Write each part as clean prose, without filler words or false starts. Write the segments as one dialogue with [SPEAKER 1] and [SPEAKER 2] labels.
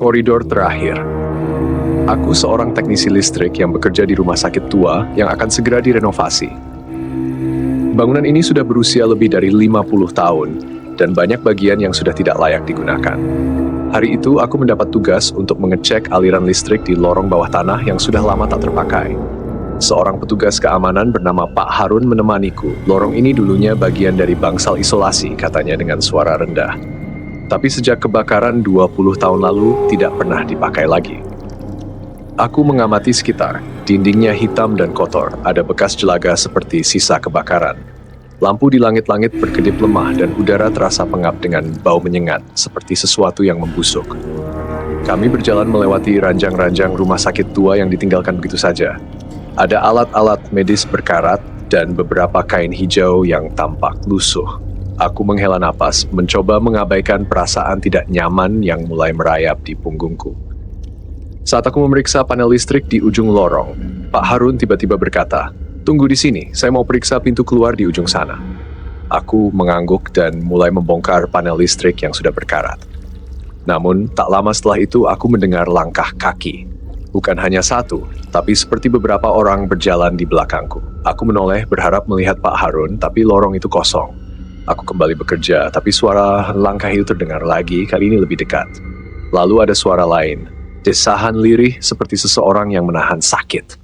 [SPEAKER 1] Koridor terakhir. Aku seorang teknisi listrik yang bekerja di rumah sakit tua yang akan segera direnovasi. Bangunan ini sudah berusia lebih dari 50 tahun dan banyak bagian yang sudah tidak layak digunakan. Hari itu aku mendapat tugas untuk mengecek aliran listrik di lorong bawah tanah yang sudah lama tak terpakai. Seorang petugas keamanan bernama Pak Harun menemaniku. Lorong ini dulunya bagian dari bangsal isolasi, katanya dengan suara rendah. Tapi sejak kebakaran 20 tahun lalu, tidak pernah dipakai lagi. Aku mengamati sekitar. Dindingnya hitam dan kotor, ada bekas jelaga seperti sisa kebakaran. Lampu di langit-langit berkedip lemah dan udara terasa pengap dengan bau menyengat, seperti sesuatu yang membusuk. Kami berjalan melewati ranjang-ranjang rumah sakit tua yang ditinggalkan begitu saja. Ada alat-alat medis berkarat dan beberapa kain hijau yang tampak lusuh. Aku menghela napas, mencoba mengabaikan perasaan tidak nyaman yang mulai merayap di punggungku. Saat aku memeriksa panel listrik di ujung lorong, Pak Harun tiba-tiba berkata, "Tunggu di sini, saya mau periksa pintu keluar di ujung sana." Aku mengangguk dan mulai membongkar panel listrik yang sudah berkarat. Namun, tak lama setelah itu aku mendengar langkah kaki. Bukan hanya satu, tapi seperti beberapa orang berjalan di belakangku. Aku menoleh berharap melihat Pak Harun, tapi lorong itu kosong. Aku kembali bekerja, tapi suara langkah itu terdengar lagi, kali ini lebih dekat. Lalu ada suara lain, desahan lirih seperti seseorang yang menahan sakit.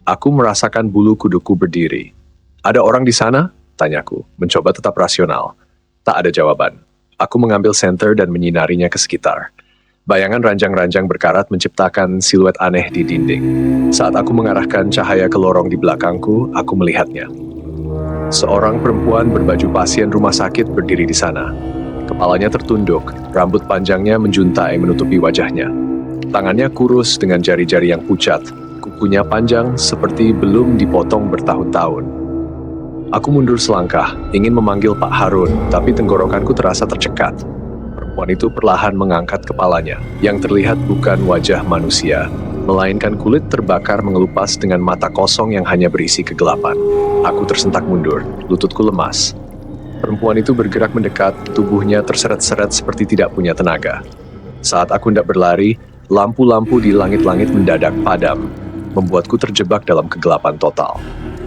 [SPEAKER 1] Aku merasakan bulu kuduku berdiri. "Ada orang di sana?" tanyaku, mencoba tetap rasional. Tak ada jawaban. Aku mengambil senter dan menyinarinya ke sekitar. Bayangan ranjang-ranjang berkarat menciptakan siluet aneh di dinding. Saat aku mengarahkan cahaya ke lorong di belakangku, aku melihatnya. Seorang perempuan berbaju pasien rumah sakit berdiri di sana. Kepalanya tertunduk, rambut panjangnya menjuntai menutupi wajahnya. Tangannya kurus dengan jari-jari yang pucat, kukunya panjang seperti belum dipotong bertahun-tahun. Aku mundur selangkah, ingin memanggil Pak Harun, tapi tenggorokanku terasa tercekat. Perempuan itu perlahan mengangkat kepalanya, yang terlihat bukan wajah manusia, melainkan kulit terbakar mengelupas dengan mata kosong yang hanya berisi kegelapan. Aku tersentak mundur, lututku lemas. Perempuan itu bergerak mendekat, tubuhnya terseret-seret seperti tidak punya tenaga. Saat aku hendak berlari, lampu-lampu di langit-langit mendadak padam, membuatku terjebak dalam kegelapan total.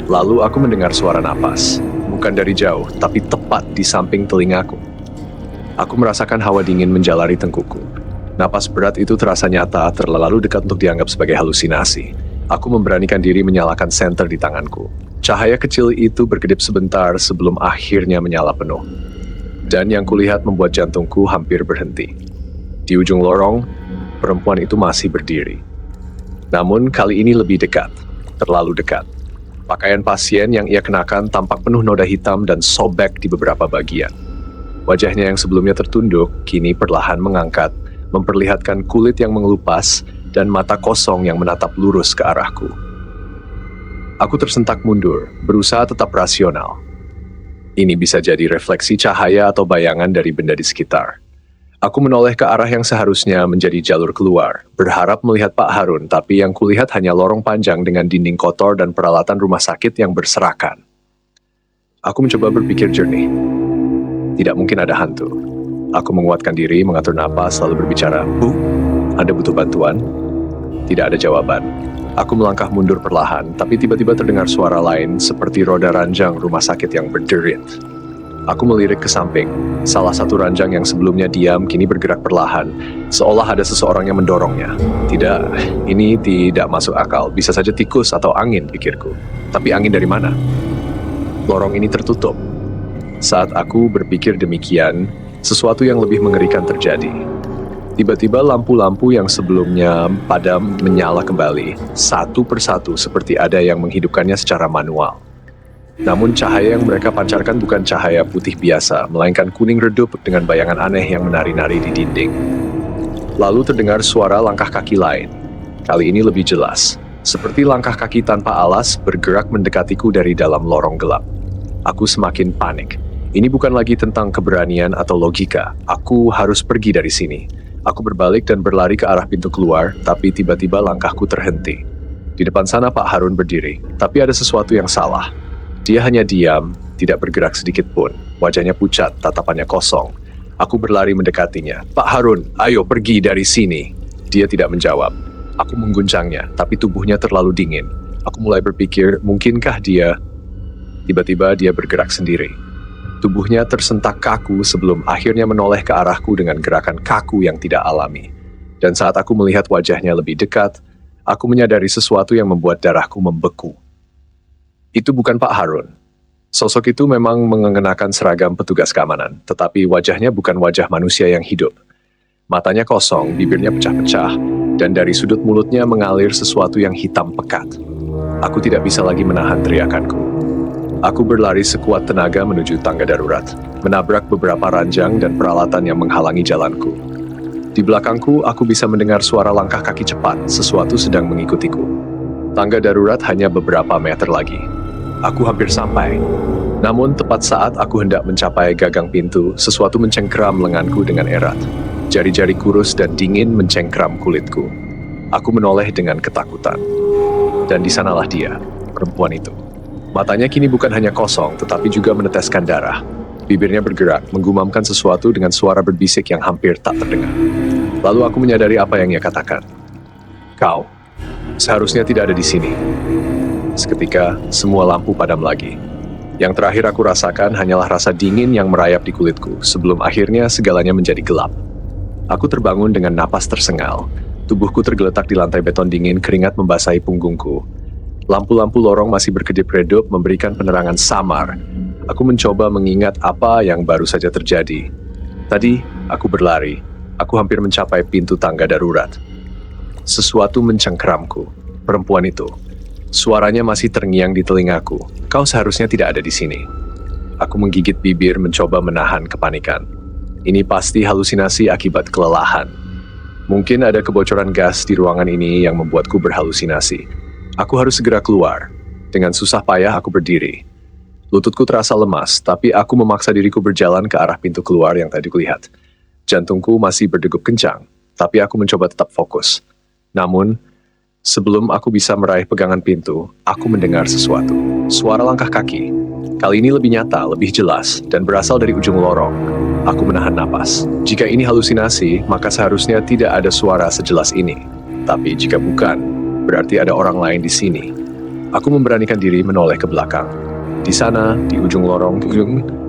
[SPEAKER 1] Lalu aku mendengar suara napas, bukan dari jauh, tapi tepat di samping telingaku. Aku merasakan hawa dingin menjalari tengkukku. Napas berat itu terasa nyata, terlalu dekat untuk dianggap sebagai halusinasi. Aku memberanikan diri menyalakan senter di tanganku. Cahaya kecil itu berkedip sebentar sebelum akhirnya menyala penuh. Dan yang kulihat membuat jantungku hampir berhenti. Di ujung lorong, perempuan itu masih berdiri. Namun kali ini lebih dekat, terlalu dekat. Pakaian pasien yang ia kenakan tampak penuh noda hitam dan sobek di beberapa bagian. Wajahnya yang sebelumnya tertunduk, kini perlahan mengangkat, memperlihatkan kulit yang mengelupas dan mata kosong yang menatap lurus ke arahku. Aku tersentak mundur, berusaha tetap rasional. Ini bisa jadi refleksi cahaya atau bayangan dari benda di sekitar. Aku menoleh ke arah yang seharusnya menjadi jalur keluar, berharap melihat Pak Harun, tapi yang kulihat hanya lorong panjang dengan dinding kotor dan peralatan rumah sakit yang berserakan. Aku mencoba berpikir jernih. Tidak mungkin ada hantu. Aku menguatkan diri, mengatur napas, lalu berbicara, "Bu, Anda butuh bantuan?" Tidak ada jawaban. Aku melangkah mundur perlahan, tapi tiba-tiba terdengar suara lain seperti roda ranjang rumah sakit yang berderit. Aku melirik ke samping. Salah satu ranjang yang sebelumnya diam kini bergerak perlahan, seolah ada seseorang yang mendorongnya. Tidak, ini tidak masuk akal. Bisa saja tikus atau angin, pikirku. Tapi angin dari mana? Lorong ini tertutup. Saat aku berpikir demikian, sesuatu yang lebih mengerikan terjadi. Tiba-tiba lampu-lampu yang sebelumnya padam menyala kembali, satu persatu seperti ada yang menghidupkannya secara manual. Namun cahaya yang mereka pancarkan bukan cahaya putih biasa, melainkan kuning redup dengan bayangan aneh yang menari-nari di dinding. Lalu terdengar suara langkah kaki lain. Kali ini lebih jelas, seperti langkah kaki tanpa alas bergerak mendekatiku dari dalam lorong gelap. Aku semakin panik. Ini bukan lagi tentang keberanian atau logika. Aku harus pergi dari sini. Aku berbalik dan berlari ke arah pintu keluar, tapi tiba-tiba langkahku terhenti. Di depan sana Pak Harun berdiri, tapi ada sesuatu yang salah. Dia hanya diam, tidak bergerak sedikit pun. Wajahnya pucat, tatapannya kosong. Aku berlari mendekatinya. "Pak Harun, ayo pergi dari sini." Dia tidak menjawab. Aku mengguncangnya, tapi tubuhnya terlalu dingin. Aku mulai berpikir, mungkinkah dia... Tiba-tiba dia bergerak sendiri. Tubuhnya tersentak kaku sebelum akhirnya menoleh ke arahku dengan gerakan kaku yang tidak alami. Dan saat aku melihat wajahnya lebih dekat, aku menyadari sesuatu yang membuat darahku membeku. Itu bukan Pak Harun. Sosok itu memang mengenakan seragam petugas keamanan, tetapi wajahnya bukan wajah manusia yang hidup. Matanya kosong, bibirnya pecah-pecah, dan dari sudut mulutnya mengalir sesuatu yang hitam pekat. Aku tidak bisa lagi menahan teriakanku. Aku berlari sekuat tenaga menuju tangga darurat, menabrak beberapa ranjang dan peralatan yang menghalangi jalanku. Di belakangku, aku bisa mendengar suara langkah kaki cepat, sesuatu sedang mengikutiku. Tangga darurat hanya beberapa meter lagi. Aku hampir sampai. Namun, tepat saat aku hendak mencapai gagang pintu, sesuatu mencengkeram lenganku dengan erat. Jari-jari kurus dan dingin mencengkeram kulitku. Aku menoleh dengan ketakutan. Dan di sanalah dia, perempuan itu. Matanya kini bukan hanya kosong, tetapi juga meneteskan darah. Bibirnya bergerak, menggumamkan sesuatu dengan suara berbisik yang hampir tak terdengar. Lalu aku menyadari apa yang ia katakan. Kau, seharusnya tidak ada di sini. Seketika, semua lampu padam lagi. Yang terakhir aku rasakan hanyalah rasa dingin yang merayap di kulitku, sebelum akhirnya segalanya menjadi gelap. Aku terbangun dengan napas tersengal. Tubuhku tergeletak di lantai beton dingin, keringat membasahi punggungku. Lampu-lampu lorong masih berkedip-redup memberikan penerangan samar. Aku mencoba mengingat apa yang baru saja terjadi. Tadi, aku berlari. Aku hampir mencapai pintu tangga darurat. Sesuatu mencengkeramku. Perempuan itu. Suaranya masih terngiang di telingaku. Kau seharusnya tidak ada di sini. Aku menggigit bibir mencoba menahan kepanikan. Ini pasti halusinasi akibat kelelahan. Mungkin ada kebocoran gas di ruangan ini yang membuatku berhalusinasi. Aku harus segera keluar. Dengan susah payah aku berdiri. Lututku terasa lemas, tapi aku memaksa diriku berjalan ke arah pintu keluar yang tadi kulihat. Jantungku masih berdegup kencang, tapi aku mencoba tetap fokus. Namun, sebelum aku bisa meraih pegangan pintu, aku mendengar sesuatu. Suara langkah kaki. Kali ini lebih nyata, lebih jelas, dan berasal dari ujung lorong. Aku menahan napas. Jika ini halusinasi, maka seharusnya tidak ada suara sejelas ini. Tapi jika bukan, berarti ada orang lain di sini. Aku memberanikan diri menoleh ke belakang. Di sana, di ujung lorong,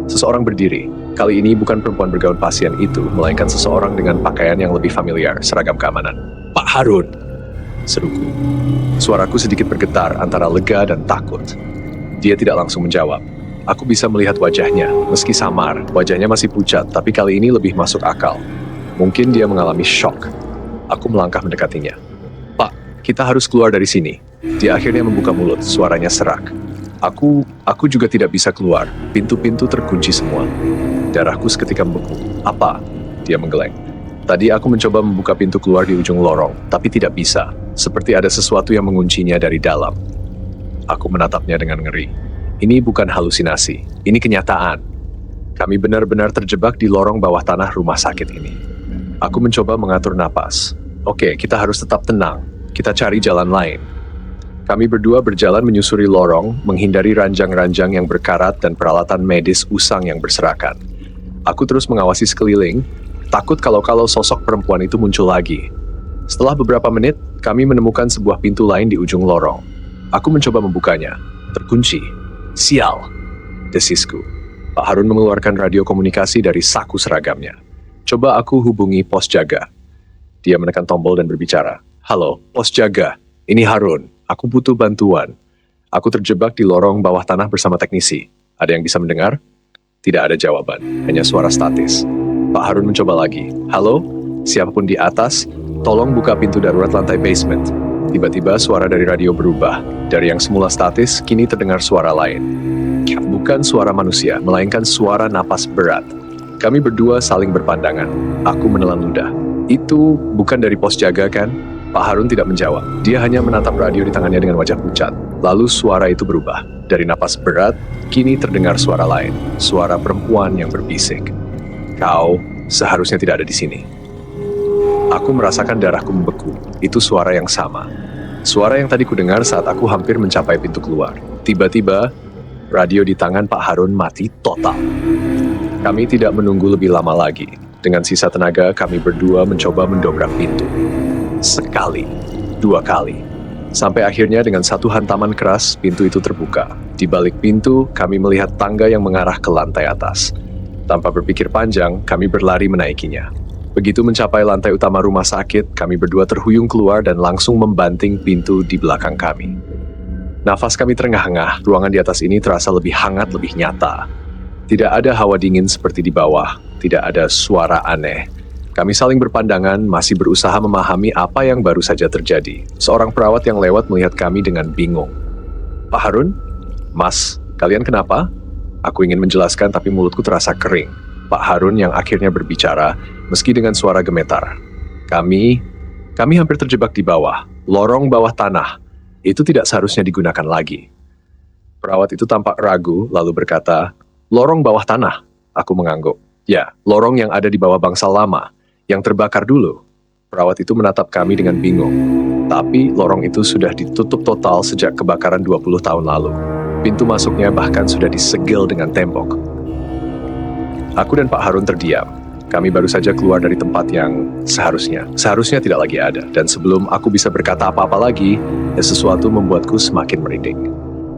[SPEAKER 1] seseorang berdiri. Kali ini bukan perempuan bergaun pasien itu, melainkan seseorang dengan pakaian yang lebih familiar, seragam keamanan. Pak Harun! Seruku. Suaraku sedikit bergetar antara lega dan takut. Dia tidak langsung menjawab. Aku bisa melihat wajahnya, meski samar, wajahnya masih pucat, tapi kali ini lebih masuk akal. Mungkin dia mengalami shock. Aku melangkah mendekatinya. Pak, kita harus keluar dari sini. Dia akhirnya membuka mulut, suaranya serak. Aku juga tidak bisa keluar. Pintu-pintu terkunci semua. Darahku seketika membeku. Apa? Dia menggeleng. Tadi aku mencoba membuka pintu keluar di ujung lorong, tapi tidak bisa. Seperti ada sesuatu yang menguncinya dari dalam. Aku menatapnya dengan ngeri. Ini bukan halusinasi, ini kenyataan. Kami benar-benar terjebak di lorong bawah tanah rumah sakit ini. Aku mencoba mengatur napas. Oke, kita harus tetap tenang. Kita cari jalan lain. Kami berdua berjalan menyusuri lorong, menghindari ranjang-ranjang yang berkarat dan peralatan medis usang yang berserakan. Aku terus mengawasi sekeliling, takut kalau sosok perempuan itu muncul lagi. Setelah beberapa menit, kami menemukan sebuah pintu lain di ujung lorong. Aku mencoba membukanya. Terkunci. Sial, desisku. Pak Harun mengeluarkan radio komunikasi dari saku seragamnya. Coba aku hubungi pos jaga. Dia menekan tombol dan berbicara. Halo, pos jaga. Ini Harun. Aku butuh bantuan. Aku terjebak di lorong bawah tanah bersama teknisi. Ada yang bisa mendengar? Tidak ada jawaban, hanya suara statis. Pak Harun mencoba lagi. Halo, siapapun di atas, tolong buka pintu darurat lantai basement. Tiba-tiba suara dari radio berubah. Dari yang semula statis, kini terdengar suara lain. Bukan suara manusia, melainkan suara napas berat. Kami berdua saling berpandangan. Aku menelan ludah. Itu bukan dari pos jaga kan? Pak Harun tidak menjawab. Dia hanya menatap radio di tangannya dengan wajah pucat. Lalu suara itu berubah. Dari napas berat, kini terdengar suara lain. Suara perempuan yang berbisik. Kau seharusnya tidak ada di sini. Aku merasakan darahku membeku. Itu suara yang sama. Suara yang tadi kudengar saat aku hampir mencapai pintu keluar. Tiba-tiba, radio di tangan Pak Harun mati total. Kami tidak menunggu lebih lama lagi. Dengan sisa tenaga, kami berdua mencoba mendobrak pintu. Sekali, dua kali. Sampai akhirnya dengan satu hantaman keras, pintu itu terbuka. Di balik pintu, kami melihat tangga yang mengarah ke lantai atas. Tanpa berpikir panjang, kami berlari menaikinya. Begitu mencapai lantai utama rumah sakit, kami berdua terhuyung keluar dan langsung membanting pintu di belakang kami. Nafas kami terengah-engah, ruangan di atas ini terasa lebih hangat, lebih nyata. Tidak ada hawa dingin seperti di bawah, tidak ada suara aneh. Kami saling berpandangan, masih berusaha memahami apa yang baru saja terjadi. Seorang perawat yang lewat melihat kami dengan bingung. Pak Harun? Mas, kalian kenapa? Aku ingin menjelaskan tapi mulutku terasa kering. Pak Harun yang akhirnya berbicara, meski dengan suara gemetar. Kami hampir terjebak di bawah, lorong bawah tanah. Itu tidak seharusnya digunakan lagi. Perawat itu tampak ragu, lalu berkata, lorong bawah tanah. Aku mengangguk. Ya, lorong yang ada di bawah bangsal lama, yang terbakar dulu. Perawat itu menatap kami dengan bingung. Tapi lorong itu sudah ditutup total sejak kebakaran 20 tahun lalu. Pintu masuknya bahkan sudah disegel dengan tembok. Aku dan Pak Harun terdiam. Kami baru saja keluar dari tempat yang seharusnya tidak lagi ada. Dan sebelum aku bisa berkata apa-apa lagi, sesuatu membuatku semakin merinding.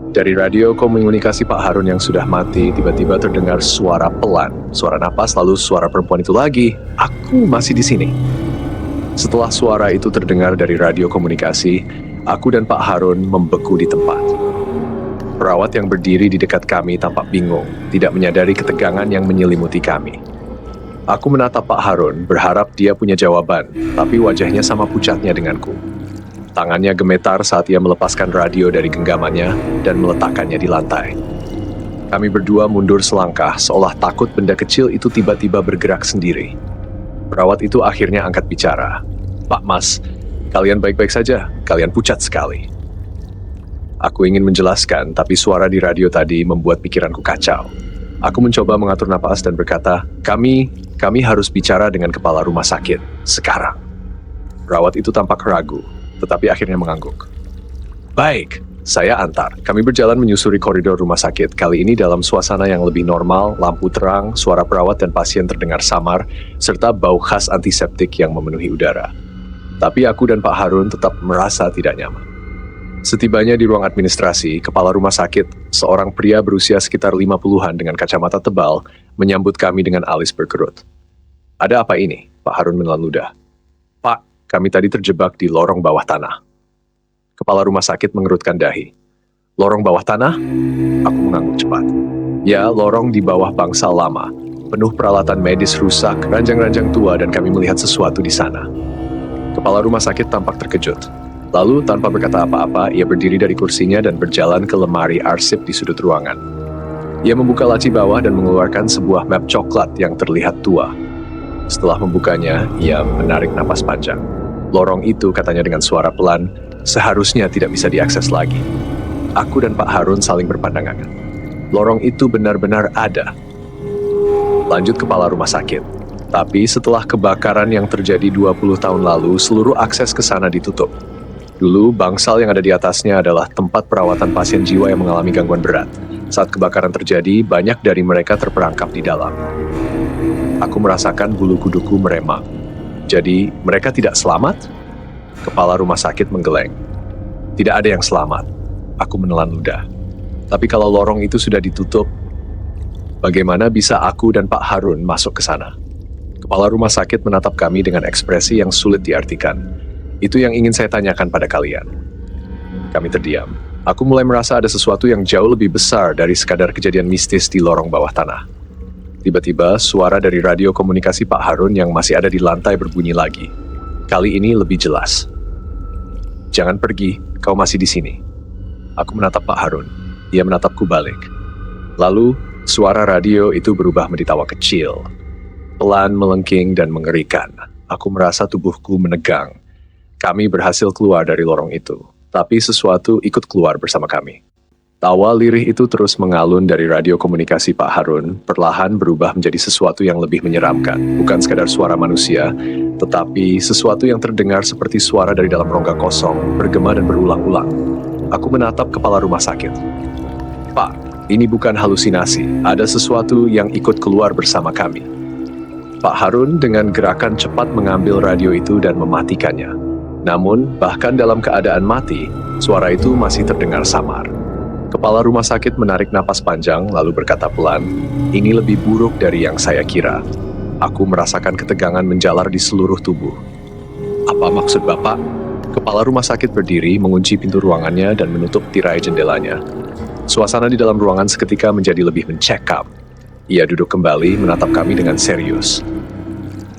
[SPEAKER 1] Dari radio komunikasi Pak Harun yang sudah mati, tiba-tiba terdengar suara pelan, suara napas, lalu suara perempuan itu lagi. Aku masih di sini. Setelah suara itu terdengar dari radio komunikasi, aku dan Pak Harun membeku di tempat. Perawat yang berdiri di dekat kami tampak bingung, tidak menyadari ketegangan yang menyelimuti kami. Aku menatap Pak Harun, berharap dia punya jawaban, tapi wajahnya sama pucatnya denganku. Tangannya gemetar saat ia melepaskan radio dari genggamannya dan meletakkannya di lantai. Kami berdua mundur selangkah, seolah takut benda kecil itu tiba-tiba bergerak sendiri. Perawat itu akhirnya angkat bicara. Pak Mas, kalian baik-baik saja, kalian pucat sekali. Aku ingin menjelaskan, tapi suara di radio tadi membuat pikiranku kacau. Aku mencoba mengatur napas dan berkata, kami harus bicara dengan kepala rumah sakit, sekarang. Perawat itu tampak ragu, tetapi akhirnya mengangguk. Baik, saya antar. Kami berjalan menyusuri koridor rumah sakit, kali ini dalam suasana yang lebih normal, lampu terang, suara perawat dan pasien terdengar samar, serta bau khas antiseptik yang memenuhi udara. Tapi aku dan Pak Harun tetap merasa tidak nyaman. Setibanya di ruang administrasi, kepala rumah sakit, seorang pria berusia sekitar 50-an dengan kacamata tebal, menyambut kami dengan alis berkerut. Ada apa ini? Pak Harun menelan ludah. Pak, kami tadi terjebak di lorong bawah tanah. Kepala rumah sakit mengerutkan dahi. Lorong bawah tanah? Aku mengangguk cepat. Ya, lorong di bawah bangsal lama. Penuh peralatan medis rusak, ranjang-ranjang tua, dan kami melihat sesuatu di sana. Kepala rumah sakit tampak terkejut. Lalu, tanpa berkata apa-apa, ia berdiri dari kursinya dan berjalan ke lemari arsip di sudut ruangan. Ia membuka laci bawah dan mengeluarkan sebuah map coklat yang terlihat tua. Setelah membukanya, ia menarik napas panjang. Lorong itu, katanya dengan suara pelan, seharusnya tidak bisa diakses lagi. Aku dan Pak Harun saling berpandangan. Lorong itu benar-benar ada. Lanjut kepala rumah sakit. Tapi setelah kebakaran yang terjadi 20 tahun lalu, seluruh akses ke sana ditutup. Dulu, bangsal yang ada di atasnya adalah tempat perawatan pasien jiwa yang mengalami gangguan berat. Saat kebakaran terjadi, banyak dari mereka terperangkap di dalam. Aku merasakan bulu kuduku meremang. Jadi, mereka tidak selamat? Kepala rumah sakit menggeleng. Tidak ada yang selamat. Aku menelan ludah. Tapi kalau lorong itu sudah ditutup, bagaimana bisa aku dan Pak Harun masuk ke sana? Kepala rumah sakit menatap kami dengan ekspresi yang sulit diartikan. Itu yang ingin saya tanyakan pada kalian. Kami terdiam. Aku mulai merasa ada sesuatu yang jauh lebih besar dari sekadar kejadian mistis di lorong bawah tanah. Tiba-tiba, suara dari radio komunikasi Pak Harun yang masih ada di lantai berbunyi lagi. Kali ini lebih jelas. Jangan pergi, kau masih di sini. Aku menatap Pak Harun. Ia menatapku balik. Lalu, suara radio itu berubah menjadi tawa kecil. Pelan, melengking, dan mengerikan. Aku merasa tubuhku menegang. Kami berhasil keluar dari lorong itu, tapi sesuatu ikut keluar bersama kami. Tawa lirih itu terus mengalun dari radio komunikasi Pak Harun, perlahan berubah menjadi sesuatu yang lebih menyeramkan. Bukan sekadar suara manusia, tetapi sesuatu yang terdengar seperti suara dari dalam rongga kosong, bergema dan berulang-ulang. Aku menatap kepala rumah sakit. Pak, ini bukan halusinasi, ada sesuatu yang ikut keluar bersama kami. Pak Harun dengan gerakan cepat mengambil radio itu dan mematikannya. Namun, bahkan dalam keadaan mati, suara itu masih terdengar samar. Kepala rumah sakit menarik napas panjang lalu berkata pelan, "Ini lebih buruk dari yang saya kira." Aku merasakan ketegangan menjalar di seluruh tubuh. "Apa maksud Bapak?" Kepala rumah sakit berdiri, mengunci pintu ruangannya dan menutup tirai jendelanya. Suasana di dalam ruangan seketika menjadi lebih mencekam. Ia duduk kembali menatap kami dengan serius.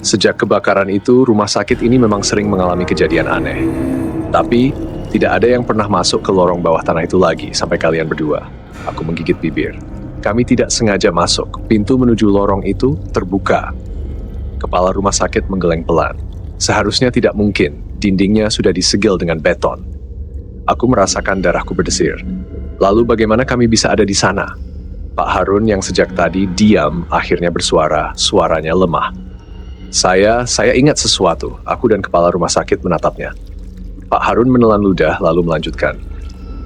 [SPEAKER 1] Sejak kebakaran itu, rumah sakit ini memang sering mengalami kejadian aneh. Tapi, tidak ada yang pernah masuk ke lorong bawah tanah itu lagi sampai kalian berdua. Aku menggigit bibir. Kami tidak sengaja masuk. Pintu menuju lorong itu terbuka. Kepala rumah sakit menggeleng pelan. Seharusnya tidak mungkin. Dindingnya sudah disegel dengan beton. Aku merasakan darahku berdesir. Lalu bagaimana kami bisa ada di sana? Pak Harun yang sejak tadi diam akhirnya bersuara, suaranya lemah. Saya ingat sesuatu. Aku dan kepala rumah sakit menatapnya. Pak Harun menelan ludah lalu melanjutkan.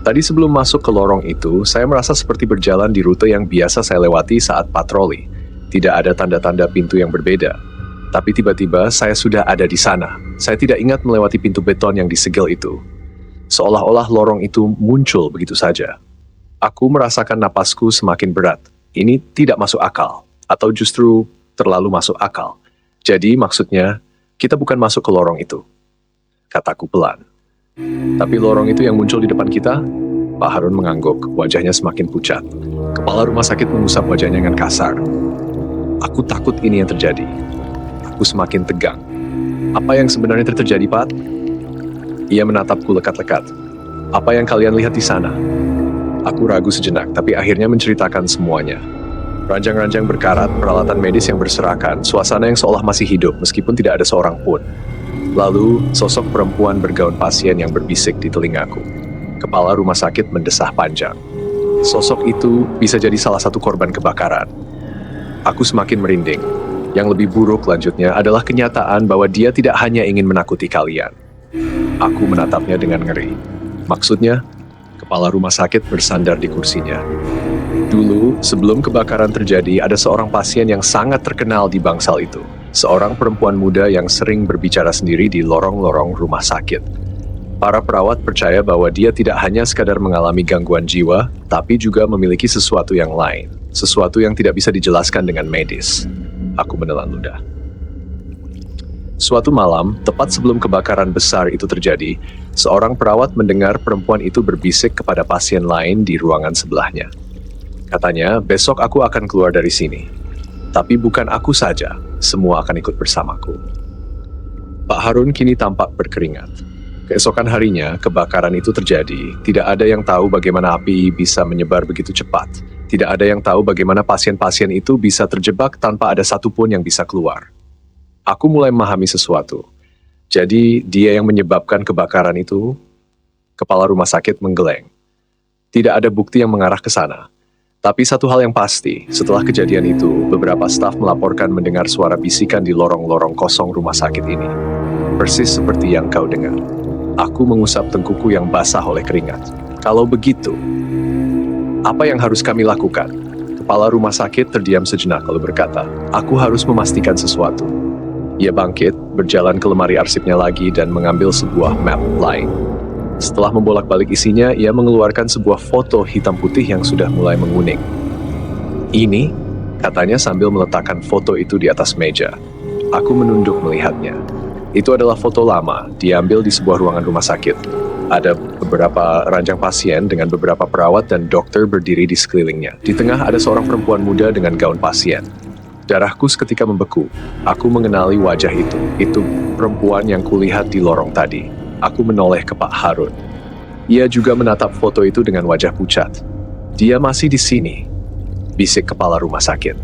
[SPEAKER 1] Tadi sebelum masuk ke lorong itu, saya merasa seperti berjalan di rute yang biasa saya lewati saat patroli. Tidak ada tanda-tanda pintu yang berbeda. Tapi tiba-tiba saya sudah ada di sana. Saya tidak ingat melewati pintu beton yang disegel itu. Seolah-olah lorong itu muncul begitu saja. Aku merasakan napasku semakin berat. Ini tidak masuk akal. Atau justru terlalu masuk akal. Jadi maksudnya, kita bukan masuk ke lorong itu. Kataku pelan. Tapi lorong itu yang muncul di depan kita? Pak Harun mengangguk, wajahnya semakin pucat. Kepala rumah sakit mengusap wajahnya dengan kasar. Aku takut ini yang terjadi. Aku semakin tegang. Apa yang sebenarnya terjadi, Pak? Ia menatapku lekat-lekat. Apa yang kalian lihat di sana? Aku ragu sejenak, tapi akhirnya menceritakan semuanya. Ranjang-ranjang berkarat, peralatan medis yang berserakan, suasana yang seolah masih hidup meskipun tidak ada seorang pun. Lalu, sosok perempuan bergaun pasien yang berbisik di telingaku. Kepala rumah sakit mendesah panjang. Sosok itu bisa jadi salah satu korban kebakaran. Aku semakin merinding. Yang lebih buruk lanjutnya adalah kenyataan bahwa dia tidak hanya ingin menakuti kalian. Aku menatapnya dengan ngeri. Maksudnya, kepala rumah sakit bersandar di kursinya. Dulu, sebelum kebakaran terjadi, ada seorang pasien yang sangat terkenal di bangsal itu. Seorang perempuan muda yang sering berbicara sendiri di lorong-lorong rumah sakit. Para perawat percaya bahwa dia tidak hanya sekadar mengalami gangguan jiwa, tapi juga memiliki sesuatu yang lain. Sesuatu yang tidak bisa dijelaskan dengan medis. Aku menelan ludah. Suatu malam, tepat sebelum kebakaran besar itu terjadi, seorang perawat mendengar perempuan itu berbisik kepada pasien lain di ruangan sebelahnya. Katanya, besok aku akan keluar dari sini. Tapi bukan aku saja, semua akan ikut bersamaku. Pak Harun kini tampak berkeringat. Keesokan harinya, kebakaran itu terjadi. Tidak ada yang tahu bagaimana api bisa menyebar begitu cepat. Tidak ada yang tahu bagaimana pasien-pasien itu bisa terjebak tanpa ada satupun yang bisa keluar. Aku mulai memahami sesuatu. Jadi, dia yang menyebabkan kebakaran itu, kepala rumah sakit menggeleng. Tidak ada bukti yang mengarah ke sana. Tapi satu hal yang pasti, setelah kejadian itu, beberapa staf melaporkan mendengar suara bisikan di lorong-lorong kosong rumah sakit ini. Persis seperti yang kau dengar. Aku mengusap tengkuku yang basah oleh keringat. Kalau begitu, apa yang harus kami lakukan? Kepala rumah sakit terdiam sejenak lalu berkata, "Aku harus memastikan sesuatu." Ia bangkit, berjalan ke lemari arsipnya lagi dan mengambil sebuah map lain. Setelah membolak-balik isinya, ia mengeluarkan sebuah foto hitam putih yang sudah mulai menguning. "Ini," katanya sambil meletakkan foto itu di atas meja. Aku menunduk melihatnya. Itu adalah foto lama, diambil di sebuah ruangan rumah sakit. Ada beberapa ranjang pasien dengan beberapa perawat dan dokter berdiri di sekelilingnya. Di tengah ada seorang perempuan muda dengan gaun pasien. Darahku seketika membeku. Aku mengenali wajah itu. Itu perempuan yang kulihat di lorong tadi. Aku menoleh ke Pak Harun. Ia juga menatap foto itu dengan wajah pucat. "Dia masih di sini," bisik kepala rumah sakit.